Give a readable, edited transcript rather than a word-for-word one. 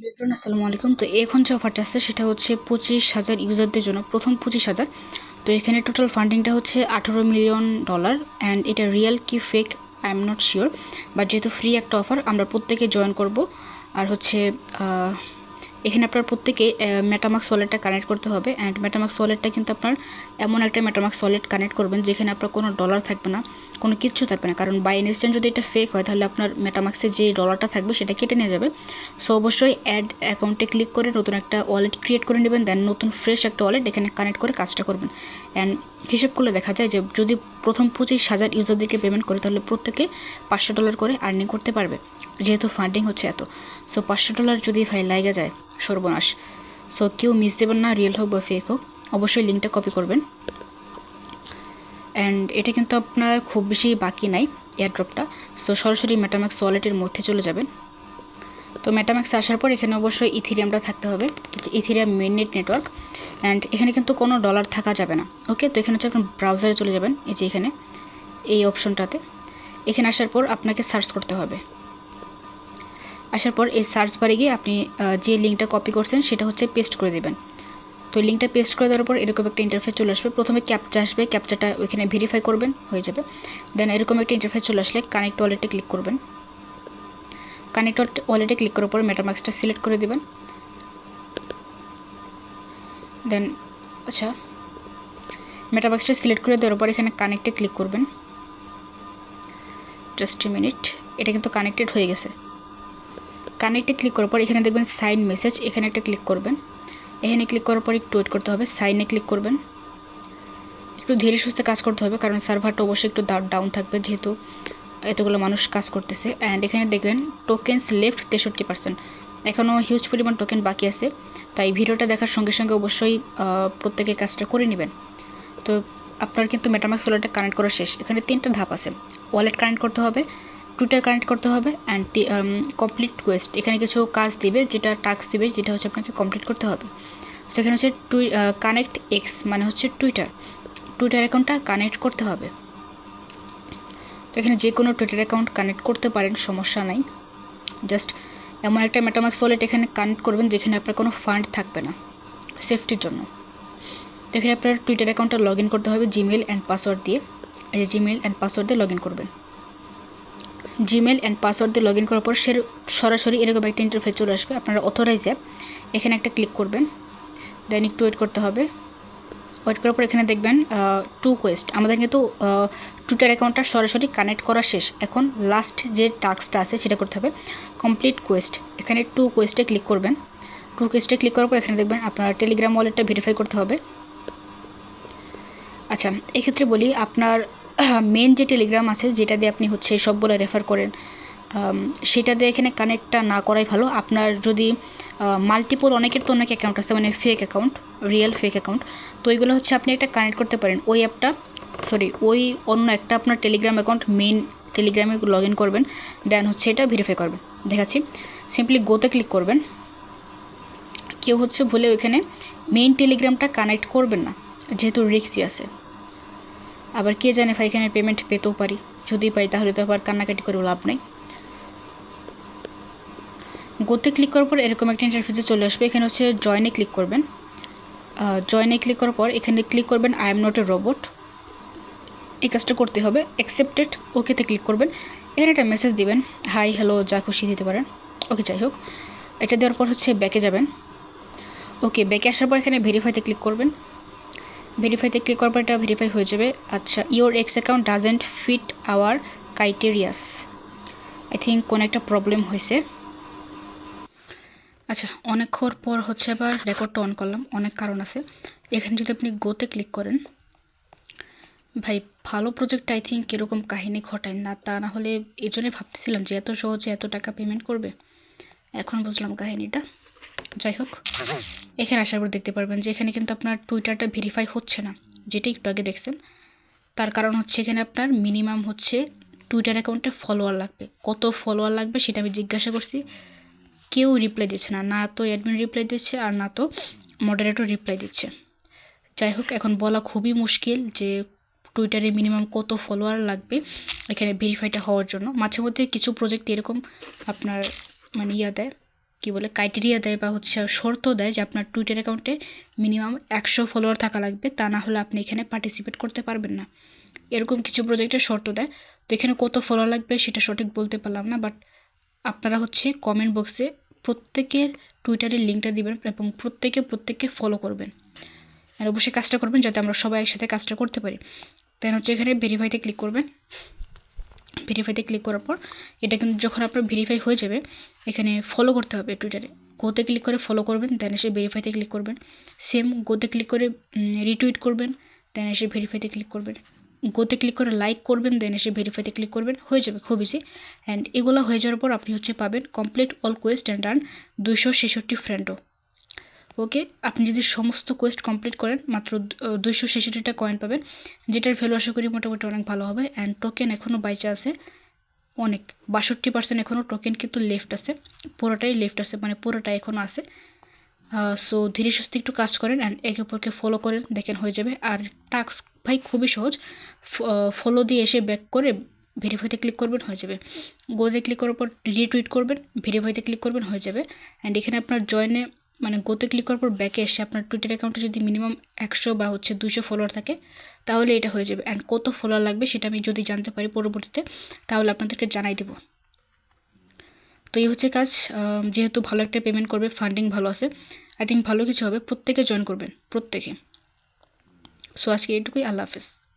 Everyone আসসালামু আলাইকুম। তো এখন যে অফারটা আছে সেটা হচ্ছে 25,000 ইউজারদের জন্য, প্রথম 25,000। তো এখানে টোটাল ফান্ডিংটা হচ্ছে $18 মিলিয়ন, অ্যান্ড এটা রিয়েল কি fake I am not sure, but যেহেতু ফ্রি একটা অফার আমরা প্রত্যেকে জয়েন করব। আর হচ্ছে এখানে আপনার প্রত্যেকে মেটামাক্স ওয়ালেটটা কানেক্ট করতে হবে, অ্যান্ড মেটামাক্স ওয়ালেটটা কিন্তু আপনার এমন একটা মেটামাক্স ওয়ালেট কানেক্ট করবেন যেখানে আপনার কোনো ডলার থাকবে না, কোনো কিচ্ছু থাকবে না, কারণ বাই ইনস্ট্যান্ট যদি এটা ফেক হয় তাহলে আপনার মেটামাক্সে যে ডলারটা থাকবে সেটা কেটে নিয়ে যাবে। সো অবশ্যই অ্যাড অ্যাকাউন্টে ক্লিক করে নতুন একটা ওয়ালেট ক্রিয়েট করে নেবেন, দেন নতুন ফ্রেশ একটা ওয়ালেট এখানে কানেক্ট করে কাজটা করবেন। অ্যান্ড হিসেব করলে দেখা যায় যে যদি প্রথম 25,000 ইউজারদেরকে পেমেন্ট করে তাহলে প্রত্যেকে $500 করে আর্নিং করতে পারবে, যেহেতু ফান্ডিং হচ্ছে এত। সো $500 যদি ভাই লাগা যায় সর্বনাশ। সো কেউ মিস দেবেন না, রিয়েল হোক বা ফেক হোক, অবশ্যই লিঙ্কটা কপি করবেন। অ্যান্ড এটা কিন্তু আপনার খুব বেশি বাকি নাই এয়ারড্রপটা। সো সরাসরি মেটাম্যাক্স ওয়ালেটের মধ্যে চলে যাবেন। তো মেটাম্যাক্সে আসার পর এখানে অবশ্যই ইথিরিয়ামটা থাকতে হবে, ইথিরিয়াম মেইননেট নেটওয়ার্ক। অ্যান্ড এখানে কিন্তু কোনো ডলার থাকা যাবে না। ওকে, তো এখানে হচ্ছে আপনি ব্রাউজারে চলে যাবেন, এই যে এখানে এই অপশনটাতে। এখানে আসার পর আপনাকে সার্চ করতে হবে। আসার পর এই সার্চ বারে গিয়ে আপনি যে লিঙ্কটা কপি করছেন সেটা হচ্ছে পেস্ট করে দেবেন। তো লিঙ্কটা পেস্ট করে দেওয়ার পর এরকম একটা ইন্টারফেস চলে আসবে। প্রথমে ক্যাপচা আসবে, ক্যাপচাটা ওইখানে ভেরিফাই করবেন, হয়ে যাবে। দেন এরকম একটা ইন্টারফেস চলে আসলে কানেক্ট ওয়ালেটে ক্লিক করবেন। কানেক্ট ওয়ালেটে ক্লিক করার পর মেটামাক্সটা সিলেক্ট করে দেবেন। দেন মেটামাক্সটা সিলেক্ট করে দেওয়ার পর এখানে কানেক্টে ক্লিক করবেন। জাস্ট এ মিনিট, এটা কিন্তু কানেক্টেড হয়ে গেছে। কানেক্টে ক্লিক করার পর এখানে দেখবেন সাইন মেসেজ, এখানে একটা ক্লিক করবেন। এখানে ক্লিক করার পর একটু ওয়েট করতে হবে, সাইনে ক্লিক করবেন। একটু ধীরে সুস্থে কাজ করতে হবে কারণ সার্ভারটা অবশ্যই একটু ডাউন থাকবে, যেহেতু এতগুলো মানুষ কাজ করতেছে। অ্যান্ড এখানে দেখবেন টোকেন্স লেফট 63%, এখনও হিউজ পরিমাণ টোকেন বাকি আছে। তাই ভিডিওটা দেখার সঙ্গে সঙ্গে অবশ্যই প্রত্যেকে কাজটা করে নেবেন। তো আপনার কিন্তু মেটামাক্স ওয়ালেটটা কানেক্ট করা শেষ। এখানে 3টা ধাপ আছে, ওয়ালেট কানেক্ট করতে হবে, টুইটার কানেক্ট করতে হবে, অ্যান্ড কমপ্লিট কোয়েস্ট। এখানে কিছু কাজ দিবে, যেটা টাস্ক দিবে, যেটা হচ্ছে আপনাকে কমপ্লিট করতে হবে। সেখানে হচ্ছে কানেক্ট এক্স মানে হচ্ছে টুইটার অ্যাকাউন্টটা কানেক্ট করতে হবে। তো এখানে যে কোনো টুইটার অ্যাকাউন্ট কানেক্ট করতে পারেন, সমস্যা নাই। জাস্ট এমন একটা মেটামাক্স ওয়ালেট এখানে কানেক্ট করবেন যেখানে আপনার কোনো ফান্ড থাকবে না, সেফটির জন্য। তো এখানে আপনার টুইটার অ্যাকাউন্টটা লগ ইন করতে হবে জিমেল অ্যান্ড পাসওয়ার্ড দিয়ে। এই যে জিমেল অ্যান্ড পাসওয়ার্ড দিয়ে লগ ইন করবেন। জিমেল অ্যান্ড পাসওয়ার্ড দিয়ে লগ ইন করার পর সরাসরি এরকম একটা ইন্টারফেস চলে আসবে। আপনারা অথরাইজ অ্যাপ, এখানে একটা ক্লিক করবেন। দেন একটু ওয়েট করতে হবে। ওয়েট করার পর এখানে দেখবেন টু কোয়েস্ট। আমাদের কিন্তু টুইটার অ্যাকাউন্টটা সরাসরি কানেক্ট করা শেষ। এখন লাস্ট যে টাস্কটা আছে সেটা করতে হবে, কমপ্লিট কোয়েস্ট। এখানে টু কোয়েস্টে ক্লিক করবেন। টু কোয়েস্টে ক্লিক করার পর এখানে দেখবেন আপনার টেলিগ্রাম ওয়ালেটটা ভেরিফাই করতে হবে। আচ্ছা, এক্ষেত্রে বলি আপনার মেন যে টেলিগ্রাম আছে যেটা দিয়ে আপনি হচ্ছে সবগুলো রেফার করেন, সেটা দিয়ে এখানে কানেক্টটা না করাই ভালো। আপনার যদি মাল্টিপল, অনেকের তো অনেক অ্যাকাউন্ট আছে, মানে fake account, real fake account, তো ওইগুলো হচ্ছে আপনি একটা কানেক্ট করতে পারেন ওই অ্যাপটা, ওই অন্য একটা আপনার টেলিগ্রাম অ্যাকাউন্ট, মেইন টেলিগ্রামে লগ ইন করবেন। দেন হচ্ছে এটা ভেরিফাই করবেন। দেখাচ্ছি, সিম্পলি গোতে ক্লিক করবেন। কেউ হচ্ছে ভুলে ওইখানে মেইন টেলিগ্রামটা কানেক্ট করবেন না, যেহেতু রিস্কি আছে। আবার কে জানে ভাই, এখানে পেমেন্ট পেতেও পারি, যদি পাই তাহলে তো আবার কান্নাকাটি করে লাভ নেই। গোতে ক্লিক করার পর এরকম একটা ইন্টারফেসে চলে আসবে। এখানে হচ্ছে জয়েনে ক্লিক করবেন। জয়েনে ক্লিক করার পর এখানে ক্লিক করবেন I am not a robot, এই কাজটা করতে হবে। অ্যাকসেপ্টেড, ওকেতে ক্লিক করবেন। এখানে একটা মেসেজ দিবেন, হাই হ্যালো যা খুশি দিতে পারেন। ওকে, যাই হোক, এটা দেওয়ার পর হচ্ছে ব্যাকে যাবেন। ওকে, ব্যাকে আসার পর এখানে ভেরিফাইতে ক্লিক করবেন। ভেরিফাইতে ক্লিক করার পর এটা ভেরিফাই হয়ে যাবে। আচ্ছা, your X account doesn't fit our criterias, I think কোনো একটা প্রবলেম হয়েছে। আচ্ছা, অনেকক্ষণ পর হচ্ছে আবার রেকর্ডটা অন করলাম, অনেক কারণ আছে। এখানে যদি আপনি গোতে ক্লিক করেন, ভাই ভালো প্রজেক্ট আই থিঙ্ক এরকম কাহিনী ঘটায় না, তা না হলে এই জন্যই ভাবতেছিলাম যে এত সহজে এত টাকা পেমেন্ট করবে, এখন বুঝলাম কাহিনীটা। যাই হোক, এখানে আসার পর দেখতে পারবেন যে এখানে কিন্তু আপনার টুইটারটা ভেরিফাই হচ্ছে না, যেটা একটু আগে দেখছেন। তার কারণ হচ্ছে এখানে আপনার মিনিমাম হচ্ছে টুইটার অ্যাকাউন্টে ফলোয়ার লাগবে। কত ফলোয়ার লাগবে সেটা আমি জিজ্ঞাসা করছি, কেউ রিপ্লাই দিচ্ছে না, না তো অ্যাডমিন রিপ্লাই দিচ্ছে আর না তো মডারেটর রিপ্লাই দিচ্ছে। যাই হোক, এখন বলা খুবই মুশকিল যে টুইটারে মিনিমাম কত ফলোয়ার লাগবে এখানে ভেরিফাইটা হওয়ার জন্য। মাঝে মধ্যে কিছু প্রজেক্ট এরকম আপনার মানে দেয়, কি বলে ক্রাইটেরিয়া দেয় বা হচ্ছে শর্ত দেয় যে আপনার টুইটার অ্যাকাউন্টে মিনিমাম 100 ফলোয়ার থাকা লাগবে, তা না হলে আপনি এখানে পার্টিসিপেট করতে পারবেন না। এরকম কিছু প্রজেক্টের শর্ত দেয়। তো এখানে কত ফলোয়ার লাগবে সেটা সঠিক বলতে পারলাম না, বাট আপনারা হচ্ছে কমেন্ট বক্সে প্রত্যেকের টুইটারের লিঙ্কটা দিবেন এবং প্রত্যেককে ফলো করবেন। আর অবশ্যই কাজটা করবেন যাতে আমরা সবাই একসাথে কাজটা করতে পারি। তাই হচ্ছে এখানে ভেরিফাইতে ক্লিক করবেন। ভেরিফাইতে ক্লিক করার পর এটা কিন্তু যখন আপনার ভেরিফাই হয়ে যাবে, এখানে ফলো করতে হবে টুইটারে। গোতে ক্লিক করে ফলো করবেন, দেন এসে ভেরিফাইতে ক্লিক করবেন। সেম গোতে ক্লিক করে রিটুইট করবেন, দেন এসে ভেরিফাইতে ক্লিক করবেন। গোতে ক্লিক করে লাইক করবেন, দেন এসে ভেরিফাইতে ক্লিক করবেন, হয়ে যাবে, খুব ইজি। অ্যান্ড এগুলো হয়ে যাওয়ার পর আপনি হচ্ছে পাবেন complete all Quest and earn 266 ফ্রেন্ডও। ওকে, আপনি যদি সমস্ত কোয়েস্ট কমপ্লিট করেন মাত্র 266টা কয়েন পাবেন, যেটার ভ্যালু আশা করি মোটামুটি অনেক ভালো হবে। অ্যান্ড টোকেন এখনও বাইচে আছে অনেক, 62% এখনও টোকেন কিন্তু লেফট আছে, পুরোটাই লেফট আছে, মানে পুরোটাই এখনও আছে। সো ধীরে সুস্থে একটু কাজ করেন অ্যান্ড একে অপরকে ফলো করেন, দেখেন হয়ে যাবে। আর টাস্ক ভাই খুবই সহজ, ফলো দিয়ে এসে ব্যাক করে ভেরিফাইতে ক্লিক করবেন, হয়ে যাবে। গোতে ক্লিক করার পর রিটুইট করবেন, ভেরিফাইতে ক্লিক করবেন, হয়ে যাবে। অ্যান্ড এখানে আপনার জয়েনে মানে গোতে ক্লিক করার পর ব্যাকে এসে আপনার টুইটার অ্যাকাউন্টে যদি মিনিমাম 100 বা হচ্ছে 200 ফলোয়ার থাকে তাহলে এটা হয়ে যাবে। অ্যান্ড কত ফলোয়ার লাগবে সেটা আমি যদি জানতে পারি পরবর্তীতে তাহলে আপনাদেরকে জানাই দেবো। তো এই হচ্ছে কাজ। যেহেতু ভালো একটা পেমেন্ট করবে, ফান্ডিং ভালো আছে, আই থিঙ্ক ভালো কিছু হবে, প্রত্যেকে জয়েন করবেন, প্রত্যেকে। সো আজকে এইটুকুই, আল্লাহ হাফেজ।